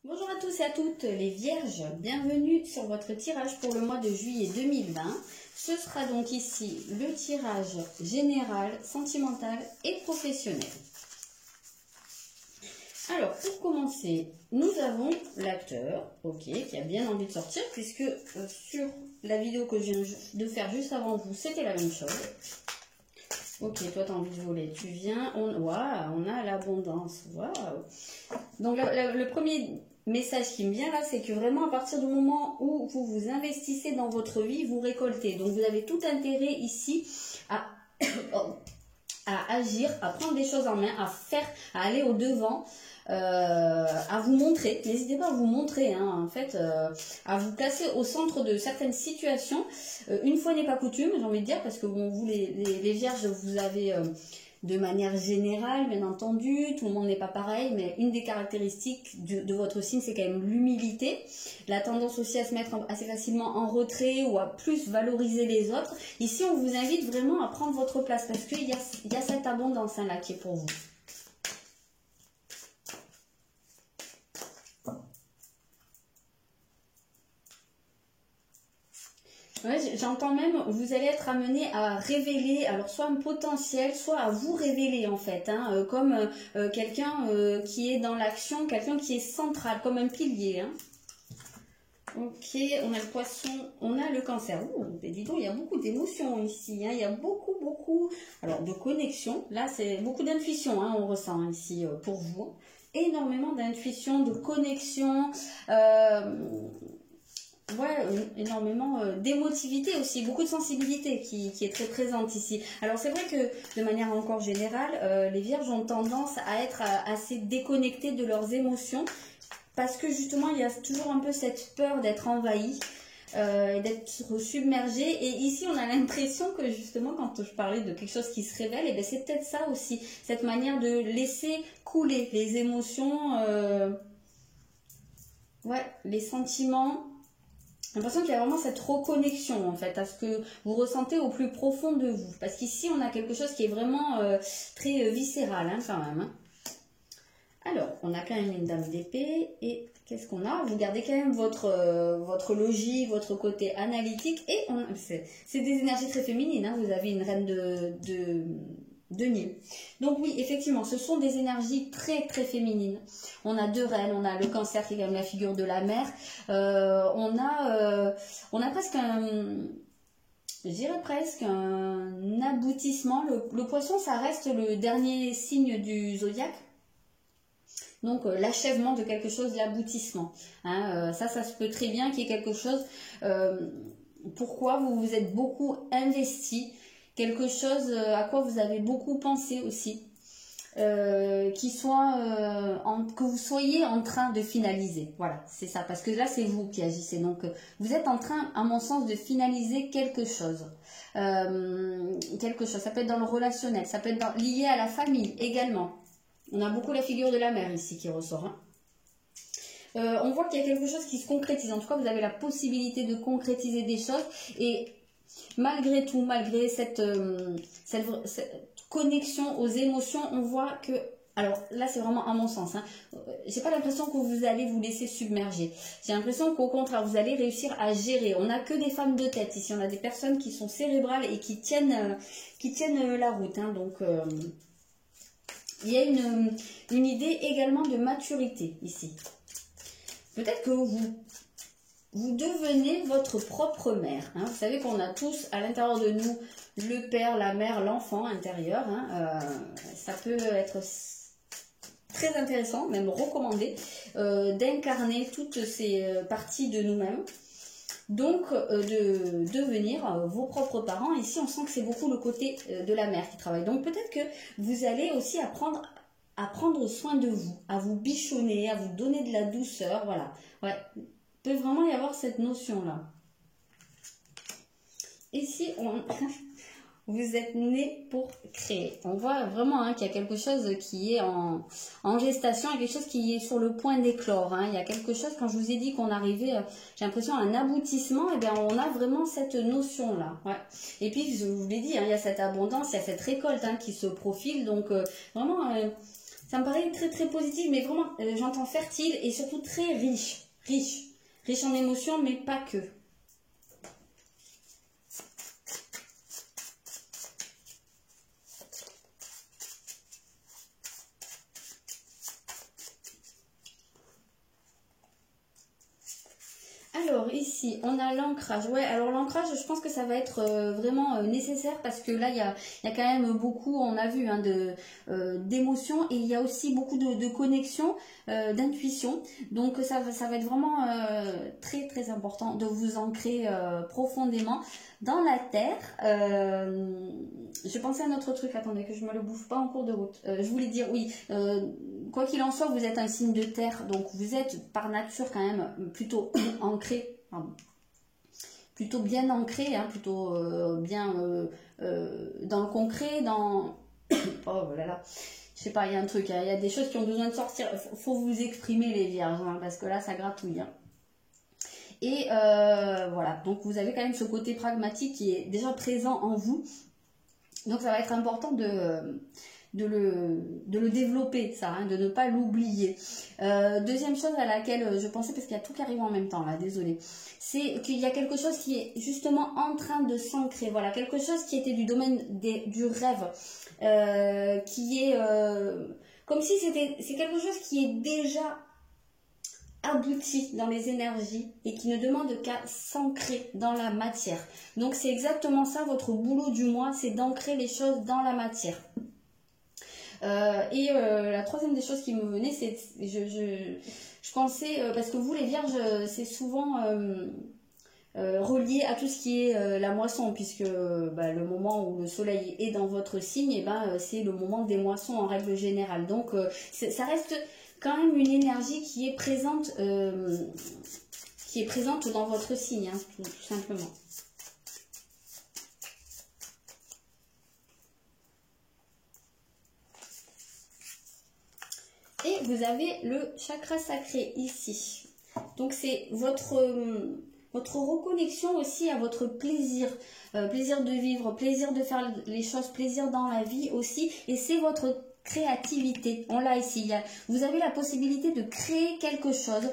Bonjour à tous et à toutes les vierges, bienvenue sur votre tirage pour le mois de juillet 2020. Ce sera donc ici le tirage général, sentimental et professionnel. Alors pour commencer, nous avons l'acteur, ok, qui a bien envie de sortir puisque sur la vidéo que je viens de faire juste avant vous, c'était la même chose. Ok, toi tu as envie de voler, tu viens, on a l'abondance, waouh. Donc le premier message qui me vient là, c'est que vraiment à partir du moment où vous vous investissez dans votre vie, vous récoltez. Donc vous avez tout intérêt ici à, à agir, à prendre des choses en main, à faire, à aller au devant. À vous montrer, n'hésitez pas à vous montrer, hein, en fait, à vous placer au centre de certaines situations. Une fois n'est pas coutume, j'ai envie de dire, parce que bon, vous les vierges, vous avez de manière générale, bien entendu, tout le monde n'est pas pareil, mais une des caractéristiques de votre signe, c'est quand même l'humilité, la tendance aussi à se mettre assez facilement en retrait ou à plus valoriser les autres. Ici, on vous invite vraiment à prendre votre place, parce qu'il y a cette abondance hein, là qui est pour vous. Ouais, j'entends même, vous allez être amené à révéler, alors soit un potentiel, soit à vous révéler en fait, hein, comme quelqu'un qui est dans l'action, quelqu'un qui est central, comme un pilier. Hein. Ok, on a le poisson, on a le cancer. Ouh, dis donc, il y a beaucoup d'émotions ici, hein, il y a beaucoup, alors de connexion, là c'est beaucoup d'intuition, hein, on ressent ici pour vous. Énormément d'intuition, de connexion, ouais, énormément d'émotivité aussi, beaucoup de sensibilité qui est très présente ici. Alors c'est vrai que de manière encore générale, les vierges ont tendance à être assez déconnectées de leurs émotions parce que justement il y a toujours un peu cette peur d'être envahi. D'être submergé, et ici on a l'impression que justement quand je parlais de quelque chose qui se révèle, et bien c'est peut-être ça aussi, cette manière de laisser couler les émotions, ouais, les sentiments. J'ai l'impression qu'il y a vraiment cette reconnexion en fait à ce que vous ressentez au plus profond de vous. Parce qu'ici on a quelque chose qui est vraiment très viscéral hein, quand même. Hein. Alors, on a quand même une dame d'épée et qu'est-ce qu'on a? Vous gardez quand même votre logique, votre côté analytique et c'est des énergies très féminines. Hein. Vous avez une reine de Nil. Donc oui, effectivement, ce sont des énergies très féminines. On a deux reines, on a le cancer qui est quand même la figure de la mère. On a presque je dirais presque un aboutissement. Le poisson, ça reste le dernier signe du zodiaque. Donc l'achèvement de quelque chose, l'aboutissement. Hein, ça se peut très bien qu'il y ait quelque chose. Pourquoi vous vous êtes beaucoup investi, quelque chose à quoi vous avez beaucoup pensé aussi, que vous soyez en train de finaliser. Voilà, c'est ça. Parce que là, c'est vous qui agissez. Donc vous êtes en train, à mon sens, de finaliser quelque chose. Quelque chose. Ça peut être dans le relationnel, ça peut être lié à la famille également. On a beaucoup la figure de la mère ici qui ressort. Hein. On voit qu'il y a quelque chose qui se concrétise. En tout cas, vous avez la possibilité de concrétiser des choses. Et malgré tout, malgré cette connexion aux émotions, on voit que... Alors là, c'est vraiment à mon sens. Hein, j'ai pas l'impression que vous allez vous laisser submerger. J'ai l'impression qu'au contraire, vous allez réussir à gérer. On n'a que des femmes de tête ici. On a des personnes qui sont cérébrales et qui tiennent la route. Hein, donc... il y a une idée également de maturité ici. Peut-être que vous devenez votre propre mère. Hein. Vous savez qu'on a tous à l'intérieur de nous le père, la mère, l'enfant intérieur. Hein. Ça peut être très intéressant, même recommandé, d'incarner toutes ces parties de nous-mêmes. Donc, de devenir vos propres parents. Ici, on sent que c'est beaucoup le côté de la mère qui travaille. Donc, peut-être que vous allez aussi apprendre à prendre soin de vous, à vous bichonner, à vous donner de la douceur. Voilà. Ouais. Il peut vraiment y avoir cette notion-là. Ici, vous êtes né pour créer. On voit vraiment hein, qu'il y a quelque chose qui est en gestation, il y a quelque chose qui est sur le point d'éclore. Hein. Il y a quelque chose, quand je vous ai dit qu'on arrivait, j'ai l'impression, à un aboutissement, et bien on a vraiment cette notion-là. Ouais. Et puis, je vous l'ai dit, hein, il y a cette abondance, il y a cette récolte hein, qui se profile. Donc, vraiment, Ça me paraît très très positif, mais vraiment, j'entends fertile et surtout très riche. Riche en émotions, mais pas que. Alors ici, on a l'ancrage. Ouais, alors l'ancrage, je pense que ça va être vraiment nécessaire parce que là, il y a quand même beaucoup, on a vu, hein, d'émotions et il y a aussi beaucoup de connexion, d'intuition. Donc ça va être vraiment très très important de vous ancrer profondément dans la terre. Je pensais à un autre truc, attendez que je me le bouffe pas en cours de route. Je voulais dire, oui, quoi qu'il en soit, vous êtes un signe de terre, donc vous êtes par nature quand même plutôt ancré, pardon, plutôt bien ancré, hein, plutôt bien dans le concret, dans... oh là là, je sais pas, il y a un truc, hein, il y a des choses qui ont besoin de sortir, faut vous exprimer les vierges, hein, parce que là ça gratouille. Hein. Et voilà, donc vous avez quand même ce côté pragmatique qui est déjà présent en vous. Donc ça va être important de le développer, ça, hein, de ne pas l'oublier. Deuxième chose à laquelle je pensais, parce qu'il y a tout qui arrive en même temps, là, désolé, c'est qu'il y a quelque chose qui est justement en train de s'ancrer. Voilà, quelque chose qui était du domaine du rêve, qui est comme si c'est quelque chose qui est déjà abouti dans les énergies et qui ne demande qu'à s'ancrer dans la matière. Donc c'est exactement ça votre boulot du mois, c'est d'ancrer les choses dans la matière. La troisième des choses qui me venait, c'est je pensais, parce que vous les vierges, c'est souvent relié à tout ce qui est la moisson, puisque le moment où le soleil est dans votre signe, et c'est le moment des moissons en règle générale. Donc ça reste quand même une énergie qui est présente dans votre signe, hein, tout simplement. Et vous avez le chakra sacré ici. Donc c'est votre reconnexion aussi à votre plaisir. Plaisir de vivre, plaisir de faire les choses, plaisir dans la vie aussi. Et c'est votre créativité. On l'a ici. Vous avez la possibilité de créer quelque chose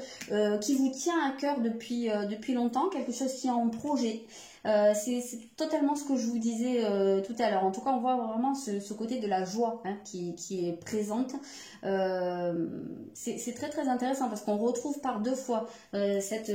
qui vous tient à cœur depuis longtemps, quelque chose qui est en projet. C'est totalement ce que je vous disais tout à l'heure. En tout cas, on voit vraiment ce côté de la joie, hein, qui est présente. C'est très très intéressant parce qu'on retrouve par deux fois cette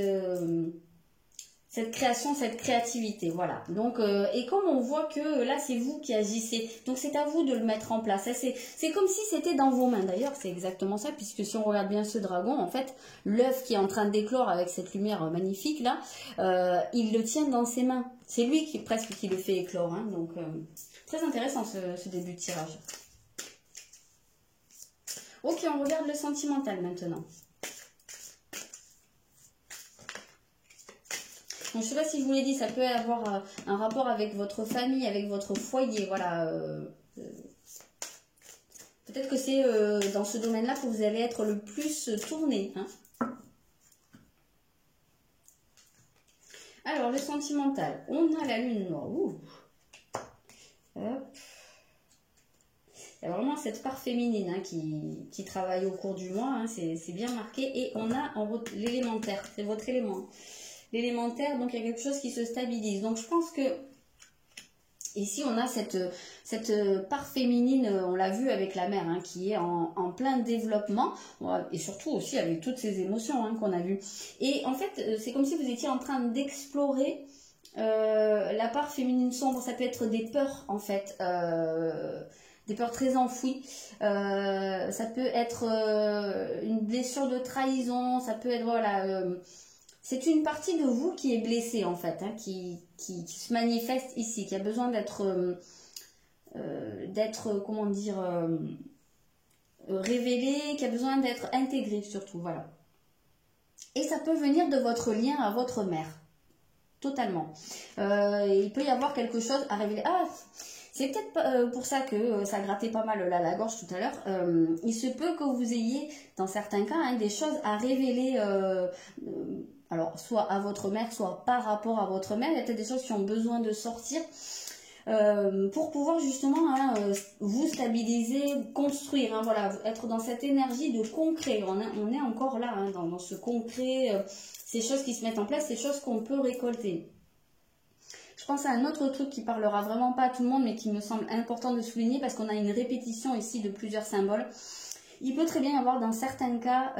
création, cette créativité, voilà. Donc, et comme on voit que là, c'est vous qui agissez, donc c'est à vous de le mettre en place. C'est comme si c'était dans vos mains. D'ailleurs, c'est exactement ça, puisque si on regarde bien ce dragon, en fait, l'œuf qui est en train d'éclore avec cette lumière magnifique là, il le tient dans ses mains. C'est lui qui presque qui le fait éclore, hein. Donc très intéressant ce début de tirage. Ok, on regarde le sentimental maintenant. Donc, je ne sais pas si je vous l'ai dit, ça peut avoir un rapport avec votre famille, avec votre foyer, voilà. Peut-être que c'est dans ce domaine-là que vous allez être le plus tourné. Hein. Alors, le sentimental, on a la lune noire. Ouh. Hop. Il y a vraiment cette part féminine, hein, qui travaille au cours du mois, hein, c'est bien marqué. Et on a l'élémentaire, c'est votre élément. L'élémentaire, donc il y a quelque chose qui se stabilise. Donc je pense que ici on a cette part féminine, on l'a vu avec la mère, hein, qui est en plein développement, et surtout aussi avec toutes ces émotions, hein, qu'on a vues. Et en fait, c'est comme si vous étiez en train d'explorer la part féminine sombre. Ça peut être des peurs en fait, des peurs très enfouies. Ça peut être une blessure de trahison, ça peut être, voilà... c'est une partie de vous qui est blessée en fait, hein, qui se manifeste ici, qui a besoin d'être, comment dire, révélée, qui a besoin d'être intégrée surtout, voilà. Et ça peut venir de votre lien à votre mère, totalement. Il peut y avoir quelque chose à révéler. Ah, c'est peut-être pour ça que ça grattait pas mal là, la gorge tout à l'heure. Il se peut que vous ayez, dans certains cas, hein, des choses à révéler. Alors, soit à votre mère, soit par rapport à votre mère. Il y a peut-être des choses qui ont besoin de sortir. pour pouvoir justement hein, vous stabiliser, construire, hein, voilà, être dans cette énergie de concret. On est encore là, hein, dans ce concret, ces choses qui se mettent en place, ces choses qu'on peut récolter. Je pense à un autre truc qui parlera vraiment pas à tout le monde, mais qui me semble important de souligner parce qu'on a une répétition ici de plusieurs symboles. Il peut très bien y avoir dans certains cas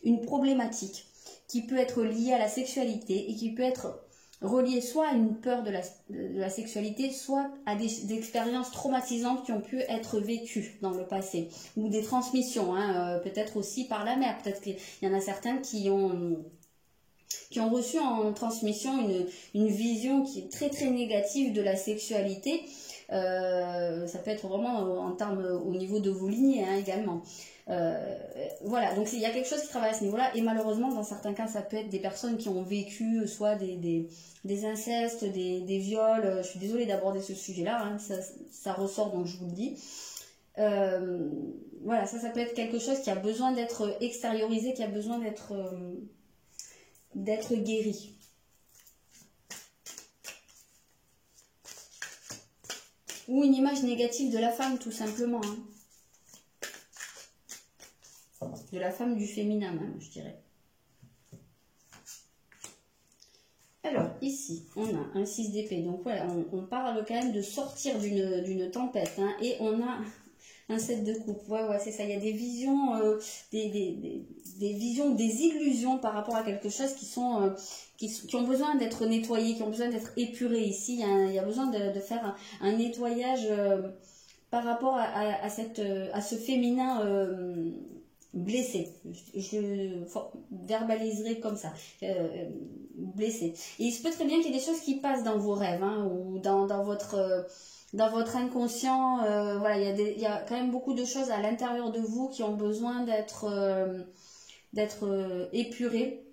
une problématique qui peut être liée à la sexualité et qui peut être relié soit à une peur de la sexualité, soit à des expériences traumatisantes qui ont pu être vécues dans le passé, ou des transmissions, hein, peut-être aussi par la mère. Peut-être qu'il y en a certains qui ont reçu en transmission une vision qui est très très négative de la sexualité. Ça peut être vraiment en termes au niveau de vos lignées hein, également. Voilà, donc il y a quelque chose qui travaille à ce niveau-là, et malheureusement dans certains cas ça peut être des personnes qui ont vécu soit des incestes, des viols. Je suis désolée d'aborder ce sujet-là, hein, ça ressort donc je vous le dis. Voilà, ça peut être quelque chose qui a besoin d'être extériorisé, qui a besoin d'être guéri. Ou une image négative de la femme tout simplement, hein. De la femme, du féminin même, je dirais. Alors, ici, on a un 6 d'épée. Donc, voilà, on parle quand même de sortir d'une tempête. Hein, et on a un 7 de coupe. Ouais, c'est ça. Il y a des visions, des visions, des illusions par rapport à quelque chose qui ont besoin d'être nettoyées, qui ont besoin d'être épurées. Ici, il y a besoin de faire un nettoyage par rapport à ce féminin blessé. Je verbaliserai comme ça. Blessé. Et il se peut très bien qu'il y ait des choses qui passent dans vos rêves hein, ou dans votre inconscient. Voilà, il y a quand même beaucoup de choses à l'intérieur de vous qui ont besoin d'être épurées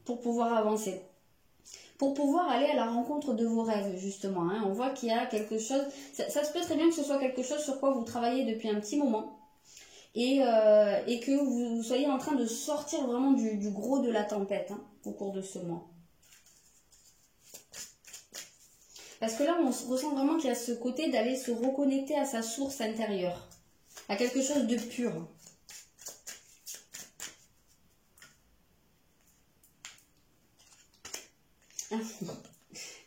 pour pouvoir avancer. Pour pouvoir aller à la rencontre de vos rêves, justement. Hein. On voit qu'il y a quelque chose. Ça se peut très bien que ce soit quelque chose sur quoi vous travaillez depuis un petit moment. Et que vous soyez en train de sortir vraiment du gros de la tempête hein, au cours de ce mois. Parce que là, on ressent vraiment qu'il y a ce côté d'aller se reconnecter à sa source intérieure, à quelque chose de pur.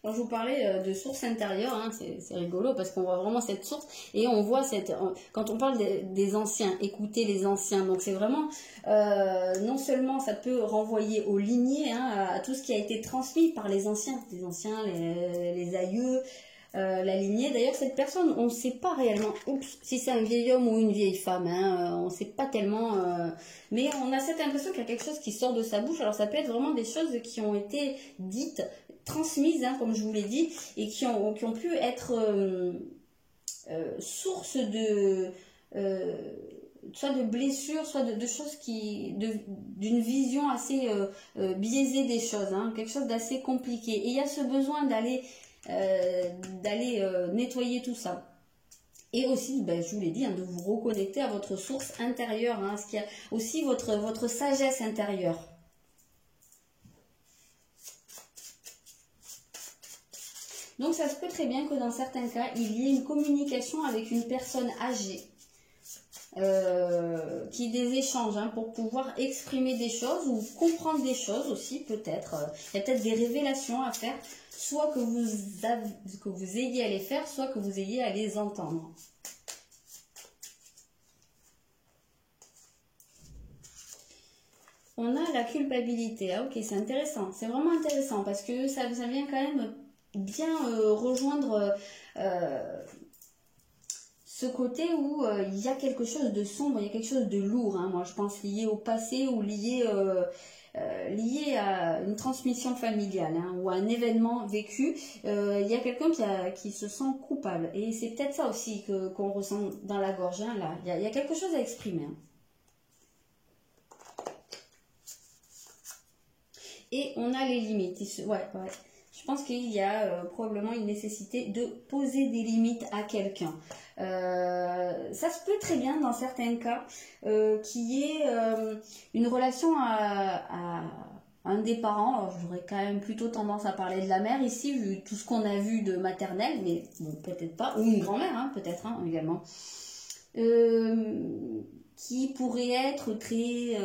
Quand je vous parlais de source intérieure, hein, c'est rigolo parce qu'on voit vraiment cette source et on voit quand on parle des anciens, écouter les anciens. Donc c'est vraiment, non seulement ça peut renvoyer aux lignées, hein, à tout ce qui a été transmis par les anciens, les aïeux, la lignée. D'ailleurs cette personne, on ne sait pas réellement si c'est un vieil homme ou une vieille femme, hein, on ne sait pas tellement, mais on a cette impression qu'il y a quelque chose qui sort de sa bouche. Alors ça peut être vraiment des choses qui ont été dites, transmises, hein, comme je vous l'ai dit, et qui ont pu être source soit de blessures, soit de choses d'une vision assez biaisée des choses, hein, quelque chose d'assez compliqué. Et il y a ce besoin d'aller nettoyer tout ça. Et aussi, ben, je vous l'ai dit, hein, de vous reconnecter à votre source intérieure, hein, ce qui a aussi votre sagesse intérieure. Donc ça se peut très bien que dans certains cas, il y ait une communication avec une personne âgée, qui ait des échanges hein, pour pouvoir exprimer des choses ou comprendre des choses aussi peut-être. Il y a peut-être des révélations à faire, soit que vous ayez à les faire, soit que vous ayez à les entendre. On a la culpabilité. Ah, ok, c'est intéressant. C'est vraiment intéressant parce que ça vient quand même bien rejoindre ce côté où il y a quelque chose de sombre, il y a quelque chose de lourd, hein, moi je pense lié au passé ou lié à une transmission familiale hein, ou à un événement vécu. Il y a quelqu'un qui se sent coupable et c'est peut-être ça aussi qu'on ressent dans la gorge, hein, là. Il y a quelque chose à exprimer. Hein. Et on a les limites. Ouais. Je pense qu'il y a probablement une nécessité de poser des limites à quelqu'un. Ça se peut très bien dans certains cas qu'il y ait une relation à un des parents, alors j'aurais quand même plutôt tendance à parler de la mère ici, vu tout ce qu'on a vu de maternelle, mais bon, peut-être pas, ou une grand-mère, hein, peut-être également, qui pourrait être très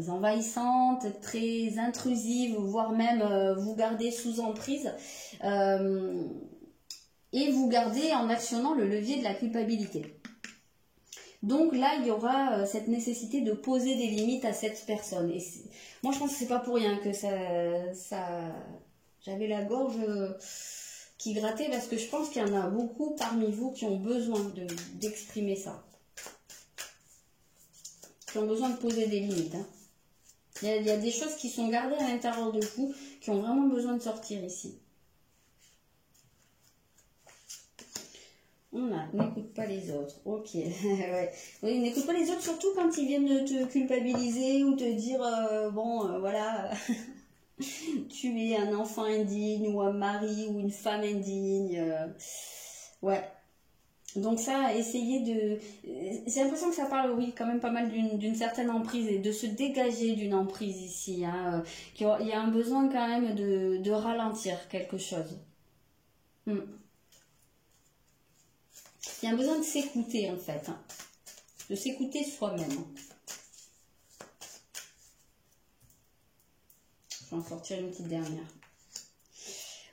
envahissante, très intrusive, voire même vous garder sous emprise, et vous garder en actionnant le levier de la culpabilité. Donc là, il y aura cette nécessité de poser des limites à cette personne. Et moi, je pense que c'est pas pour rien que j'avais la gorge qui grattait, parce que je pense qu'il y en a beaucoup parmi vous qui ont besoin d'exprimer ça. Qui ont besoin de poser des limites. Hein. Il y a des choses qui sont gardées à l'intérieur de vous, qui ont vraiment besoin de sortir ici. N'écoute pas les autres. Ok. Ouais. Oui, n'écoute pas les autres, surtout quand ils viennent te culpabiliser ou te dire voilà, tu es un enfant indigne ou un mari ou une femme indigne. Ouais. Donc ça, essayez de... J'ai l'impression que ça parle, oui, quand même pas mal d'une certaine emprise et de se dégager d'une emprise ici. Hein. Il y a un besoin quand même de ralentir quelque chose. Il y a un besoin de s'écouter en fait, hein. De s'écouter soi-même. Je vais en sortir une petite dernière.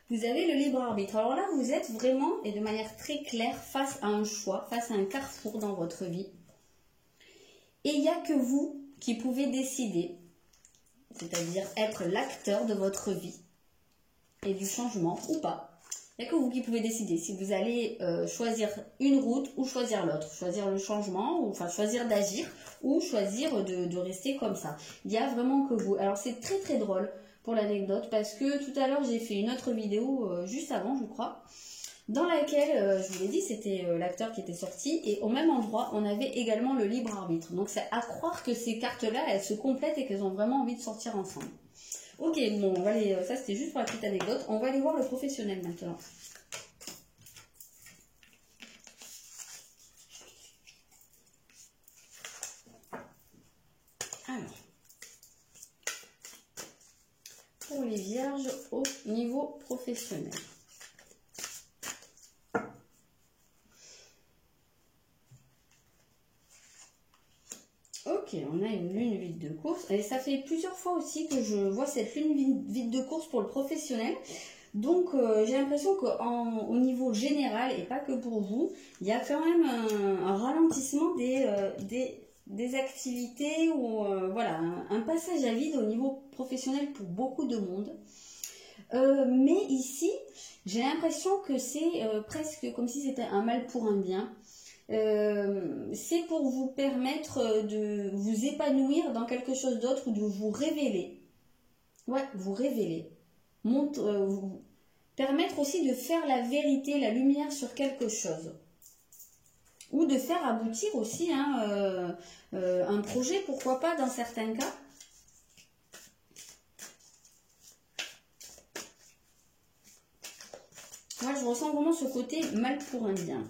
Vous avez le libre arbitre. Alors là, vous êtes vraiment, et de manière très claire, face à un choix, face à un carrefour dans votre vie. Et il n'y a que vous qui pouvez décider, c'est-à-dire être l'acteur de votre vie et du changement ou pas. Il n'y a que vous qui pouvez décider si vous allez choisir une route ou choisir l'autre. Choisir le changement, ou enfin choisir d'agir ou choisir de rester comme ça. Il n'y a vraiment que vous. Alors c'est très très drôle pour l'anecdote, parce que tout à l'heure j'ai fait une autre vidéo juste avant, je crois, dans laquelle, je vous l'ai dit, c'était l'acteur qui était sorti, et au même endroit on avait également le libre arbitre. Donc c'est à croire que ces cartes-là, elles se complètent et qu'elles ont vraiment envie de sortir ensemble. Ok, bon, on va aller, ça c'était juste pour la petite anecdote. On va aller voir le professionnel maintenant. Alors, pour les vierges au niveau professionnel. Ok, on a une lune vide de course. Et ça fait plusieurs fois aussi que je vois cette lune vide de course pour le professionnel. Donc j'ai l'impression qu'au niveau général, et pas que pour vous, il y a quand même un ralentissement des activités, ou voilà, un passage à vide au niveau professionnel pour beaucoup de monde. Mais ici, j'ai l'impression que c'est presque comme si c'était un mal pour un bien. C'est pour vous permettre de vous épanouir dans quelque chose d'autre, ou de vous révéler. Ouais, vous révéler. Vous permettre aussi de faire la vérité, la lumière sur quelque chose. Ou de faire aboutir aussi un projet, pourquoi pas dans certains cas. Moi, je ressens vraiment ce côté mal pour un bien.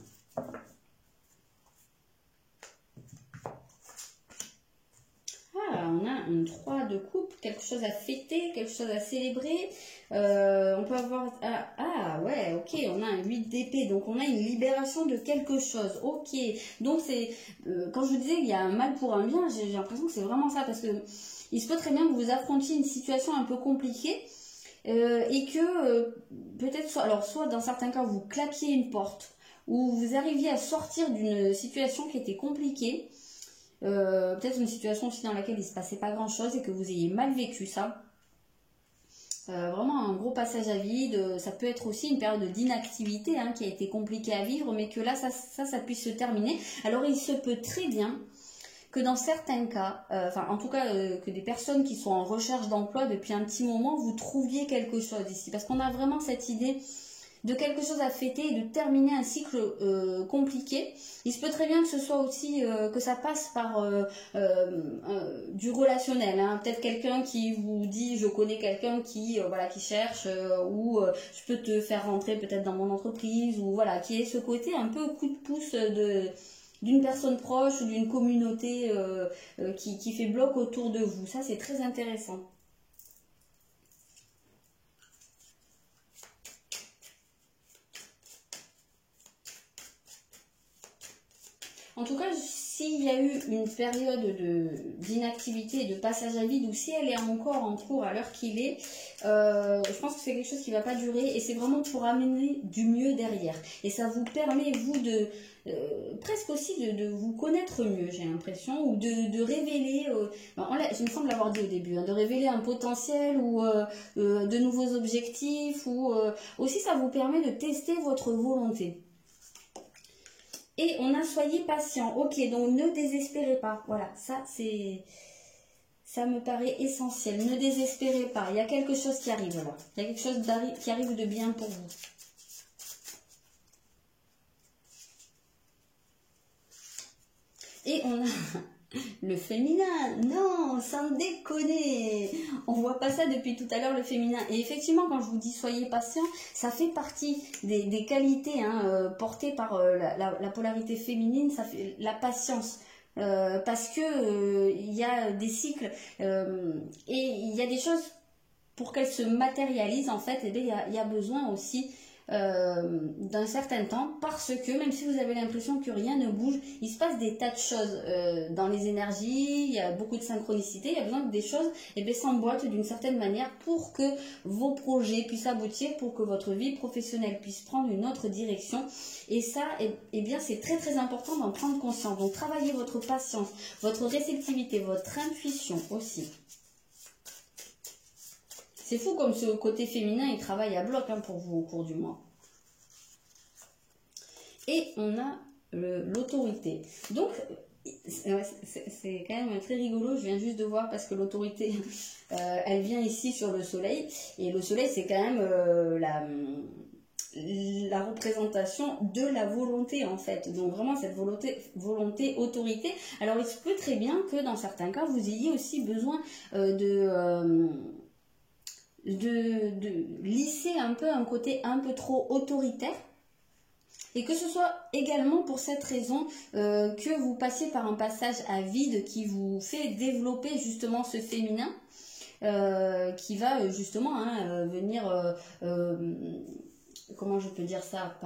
On a un 3 de coupe, quelque chose à fêter, quelque chose à célébrer. On peut avoir... ouais, ok, on a un 8 d'épée, donc on a une libération de quelque chose. Ok, donc c'est... quand je vous disais qu'il y a un mal pour un bien, j'ai l'impression que c'est vraiment ça, parce que il se peut très bien que vous affrontiez une situation un peu compliquée, et que peut-être soit dans certains cas vous claquiez une porte, ou vous arriviez à sortir d'une situation qui était compliquée. Peut-être une situation aussi dans laquelle il ne se passait pas grand chose et que vous ayez mal vécu ça. Vraiment un gros passage à vide. Ça peut être aussi une période d'inactivité qui a été compliquée à vivre, mais que là ça puisse se terminer. Alors il se peut très bien que dans certains cas, en tout cas que des personnes qui sont en recherche d'emploi depuis un petit moment, vous trouviez quelque chose ici, parce qu'on a vraiment cette idée de quelque chose à fêter et de terminer un cycle compliqué. Il se peut très bien que ce soit aussi que ça passe par du relationnel. Peut-être quelqu'un qui vous dit je connais quelqu'un qui cherche, ou je peux te faire rentrer peut-être dans mon entreprise, ou voilà, qui est ce côté un peu coup de pouce d'une personne proche ou d'une communauté qui fait bloc autour de vous. Ça, c'est très intéressant. En tout cas, s'il y a eu une période d'inactivité et de passage à vide, ou si elle est encore en cours à l'heure qu'il est, je pense que c'est quelque chose qui ne va pas durer, et c'est vraiment pour amener du mieux derrière. Et ça vous permet, vous, de presque aussi de vous connaître mieux, j'ai l'impression, ou de révéler, il me semble l'avoir dit au début, hein, de révéler un potentiel ou de nouveaux objectifs, ou aussi ça vous permet de tester votre volonté. Et on a soyez patient. Ok, donc ne désespérez pas. Voilà, ça me paraît essentiel. Ne désespérez pas. Il y a quelque chose qui arrive là. Il y a quelque chose qui arrive de bien pour vous. Et on a le féminin. Non, sans déconner. On voit pas ça depuis tout à l'heure, le féminin. Et effectivement, quand je vous dis soyez patient, ça fait partie des qualités portées par la polarité féminine. Ça fait la patience. Parce que il y a des cycles et il y a des choses pour qu'elles se matérialisent en fait. Et bien, il y a besoin aussi d'un certain temps, parce que même si vous avez l'impression que rien ne bouge, il se passe des tas de choses dans les énergies, il y a beaucoup de synchronicité, il y a besoin que des choses s'emboîtent d'une certaine manière pour que vos projets puissent aboutir, pour que votre vie professionnelle puisse prendre une autre direction. Et ça, eh bien, c'est très très important d'en prendre conscience. Donc travaillez votre patience, votre réceptivité, votre intuition aussi. C'est fou comme ce côté féminin, il travaille à bloc pour vous au cours du mois. Et on a l'autorité. Donc, c'est quand même très rigolo, je viens juste de voir parce que l'autorité, elle vient ici sur le soleil. Et le soleil, c'est quand même la représentation de la volonté en fait. Donc vraiment cette volonté, autorité. Alors il se peut très bien que dans certains cas, vous ayez aussi besoin de lisser un peu un côté un peu trop autoritaire, et que ce soit également pour cette raison que vous passiez par un passage à vide qui vous fait développer justement ce féminin qui va justement venir, comment je peux dire ça,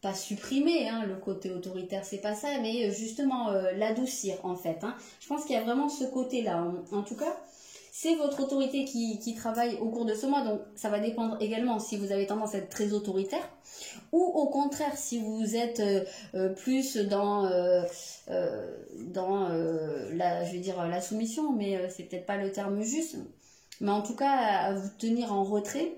pas supprimer le côté autoritaire, c'est pas ça, mais justement l'adoucir en fait. Je pense qu'il y a vraiment ce côté-là. En tout cas, c'est votre autorité qui travaille au cours de ce mois, donc ça va dépendre également si vous avez tendance à être très autoritaire, ou au contraire si vous êtes plus dans je vais dire la soumission, mais c'est peut-être pas le terme juste, mais en tout cas à vous tenir en retrait.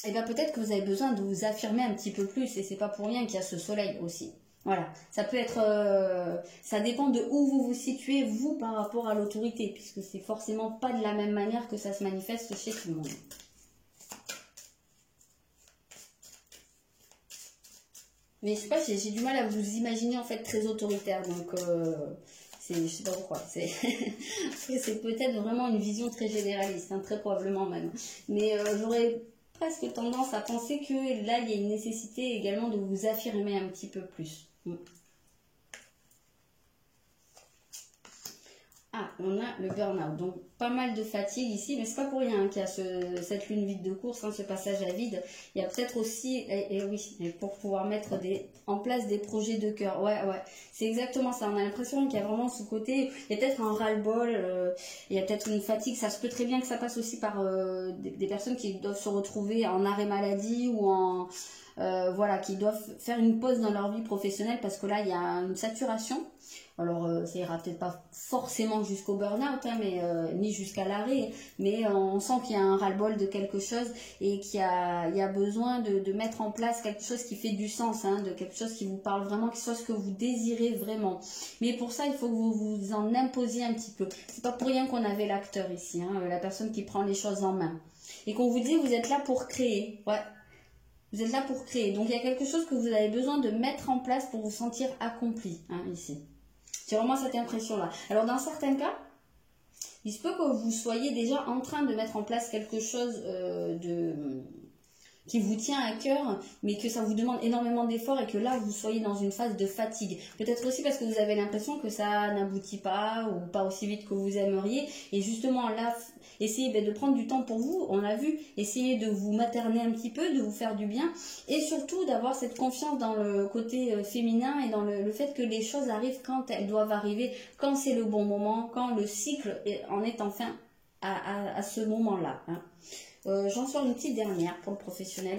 Et bien peut-être que vous avez besoin de vous affirmer un petit peu plus, et c'est pas pour rien qu'il y a ce soleil aussi. Voilà, ça peut être, ça dépend de où vous vous situez, vous, par rapport à l'autorité, puisque c'est forcément pas de la même manière que ça se manifeste chez tout le monde. Mais je sais pas, j'ai du mal à vous imaginer en fait très autoritaire, donc je sais pas pourquoi. C'est peut-être vraiment une vision très généraliste, très probablement même. Mais j'aurais presque tendance à penser que là, il y a une nécessité également de vous affirmer un petit peu plus. Ah, on a le burn-out, donc pas mal de fatigue ici, mais c'est pas pour rien qu'il y a cette lune vide de course, ce passage à vide. Il y a peut-être aussi, et oui, pour pouvoir mettre en place des projets de cœur. Ouais, c'est exactement ça. On a l'impression qu'il y a vraiment ce côté, il y a peut-être un ras-le-bol, il y a peut-être une fatigue. Ça se peut très bien que ça passe aussi par des personnes qui doivent se retrouver en arrêt maladie ou en... qui doivent faire une pause dans leur vie professionnelle parce que là, il y a une saturation. Alors, ça ira peut-être pas forcément jusqu'au burn-out, mais ni jusqu'à l'arrêt, mais on sent qu'il y a un ras-le-bol de quelque chose et qu'il y a besoin de mettre en place quelque chose qui fait du sens, de quelque chose qui vous parle vraiment, qui soit ce que vous désirez vraiment. Mais pour ça, il faut que vous vous en imposiez un petit peu. C'est pas pour rien qu'on avait l'acteur ici, la personne qui prend les choses en main. Et qu'on vous dit, vous êtes là pour créer. Ouais. Vous êtes là pour créer. Donc, il y a quelque chose que vous avez besoin de mettre en place pour vous sentir accompli, ici. C'est vraiment cette impression-là. Alors, dans certains cas, il se peut que vous soyez déjà en train de mettre en place quelque chose qui vous tient à cœur, mais que ça vous demande énormément d'efforts et que là, vous soyez dans une phase de fatigue. Peut-être aussi parce que vous avez l'impression que ça n'aboutit pas ou pas aussi vite que vous aimeriez. Et justement, là, essayez de prendre du temps pour vous, on l'a vu, essayez de vous materner un petit peu, de vous faire du bien et surtout d'avoir cette confiance dans le côté féminin et dans le fait que les choses arrivent quand elles doivent arriver, quand c'est le bon moment, quand le cycle en est enfin à ce moment-là. Hein. J'en sors une petite dernière pour le professionnel.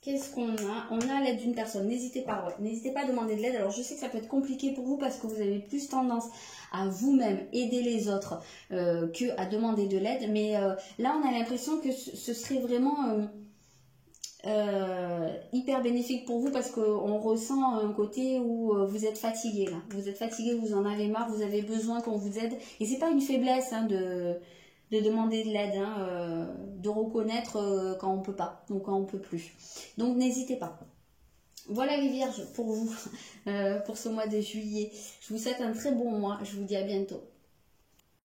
Qu'est-ce qu'on a? On a l'aide d'une personne. N'hésitez pas, ouais. N'hésitez pas à demander de l'aide. Alors, je sais que ça peut être compliqué pour vous parce que vous avez plus tendance à vous-même aider les autres que à demander de l'aide. Mais là, on a l'impression que ce serait vraiment hyper bénéfique pour vous parce qu'on ressent un côté où vous êtes fatigué là. Vous êtes fatigué, vous en avez marre, vous avez besoin qu'on vous aide. Et c'est pas une faiblesse hein, de demander de l'aide, hein, de reconnaître quand on peut pas, donc quand on peut plus. Donc n'hésitez pas. Voilà les vierges pour vous, pour ce mois de juillet. Je vous souhaite un très bon mois. Je vous dis à bientôt.